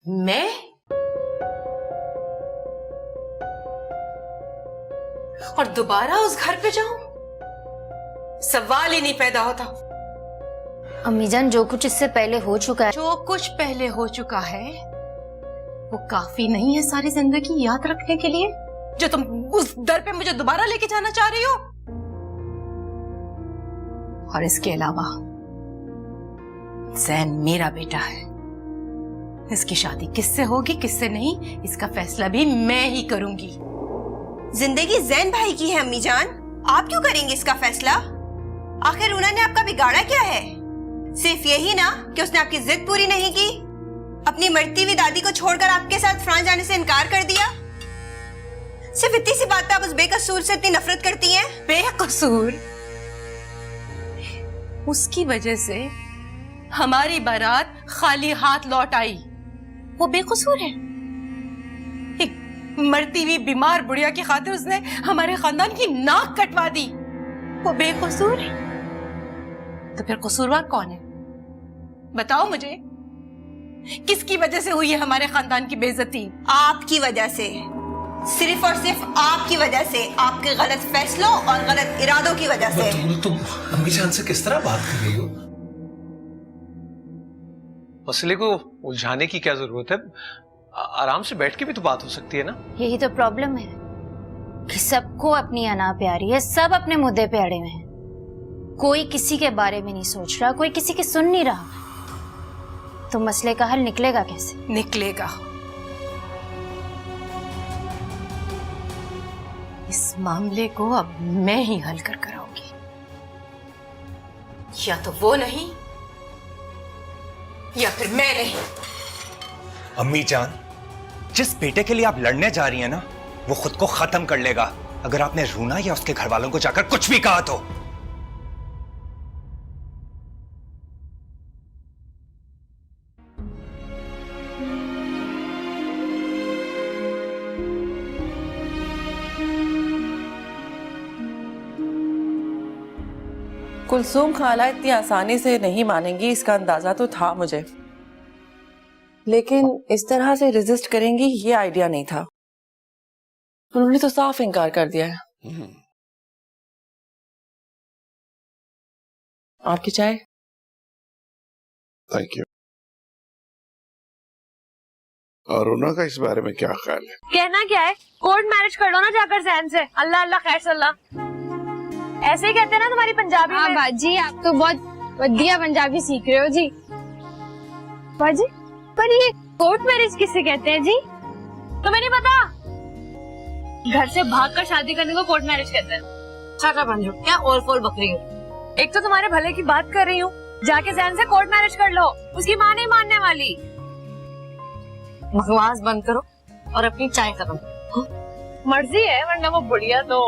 मैं? और दोबारा उस घर पे जाऊं? सवाल ही नहीं पैदा होता। अम्मीजान, जो कुछ इससे पहले हो चुका है, जो कुछ पहले हो चुका है वो काफी नहीं है सारी जिंदगी याद रखने के लिए, जो तुम उस दर पे मुझे दोबारा लेके जाना चाह रही हो। और इसके अलावा जैन मेरा बेटा है, इसकी शादी किससे होगी किससे नहीं इसका फैसला भी मैं ही करूंगी। जिंदगी जैन भाई की है अम्मी जान, आप क्यों करेंगे इसका फैसला? आखिर उन्होंने आपका बिगाड़ा क्या है? सिर्फ यही ना कि उसने आपकी जिद पूरी नहीं की, अपनी मरती हुई दादी को छोड़कर आपके साथ फ्रांस जाने से इनकार कर दिया। सिर्फ इतनी सी बात पे आप उस बेकसूर से इतनी नफरत करती हैं? बेकसूर? उसकी वजह से हमारी बारात खाली हाथ लौट आई, वो बेकसूर है? एक मरती हुई बीमार बुढ़िया की खातिर उसने हमारे खानदान की नाक कटवा दी, वो बेकसूर है? तो फिर कसूरवार कौन है? बताओ मुझे, किसकी वजह से हुई है हमारे खानदान की बेइज्जती? आपकी वजह से, सिर्फ और सिर्फ आपकी वजह से, आपके गलत फैसलों और गलत इरादों की वजह से। तुम अम्मी जान से किस तरह बात कर रही हो? मसले को उलझाने की क्या जरूरत है? आराम से बैठ के भी तो बात हो सकती है ना। यही तो प्रॉब्लम है कि सबको अपनी अना प्यारी है, सब अपने मुद्दे पे अड़े हुए हैं, कोई किसी के बारे में नहीं सोच रहा, कोई किसी की सुन नहीं रहा। तो मसले का हल निकलेगा कैसे? निकलेगा, इस मामले को अब मैं ही हल कर कराऊंगी। या तो वो नहीं या फिर मैं नहीं। अम्मी जान, जिस बेटे के लिए आप लड़ने जा रही हैं ना, वो खुद को खत्म कर लेगा अगर आपने रूना या उसके घर वालों को जाकर कुछ भी कहा तो। कुलसूम खाला इतनी आसानी से नहीं मानेंगी, इसका अंदाजा तो था मुझे, लेकिन इस तरह से रेजिस्ट करेंगी ये आइडिया नहीं था। उन्होंने तो साफ इनकार कर दिया है। आपकी चाय? Thank you. और अरुणा का इस बारे में क्या ख्याल है? कहना क्या है, कोर्ट मैरिज कर लो ना जाकर जैन से। अल्लाह अल्लाह खैर सल्लाह, ऐसे ही कहते हैं ना तुम्हारी पंजाबी में। बाजी, आप तो बहुत बढ़िया पंजाबी सीख रहे हो जी। बाजी, पर ये कोर्ट मैरिज किसे कहते हैं जी? तुम्हें नहीं पता? घर से भागकर शादी करने को कोर्ट मैरिज कहते हैं। चाचा बन जाओ, क्या ओल फोल बकरी हो? एक तो तुम्हारे भले की बात कर रही हूँ, जाके जैन से कोर्ट मैरिज कर लो, उसकी माँ नहीं मानने वाली। बकवास बंद करो और अपनी चाय खत्म। मर्जी है, वरना वो बुढ़िया तो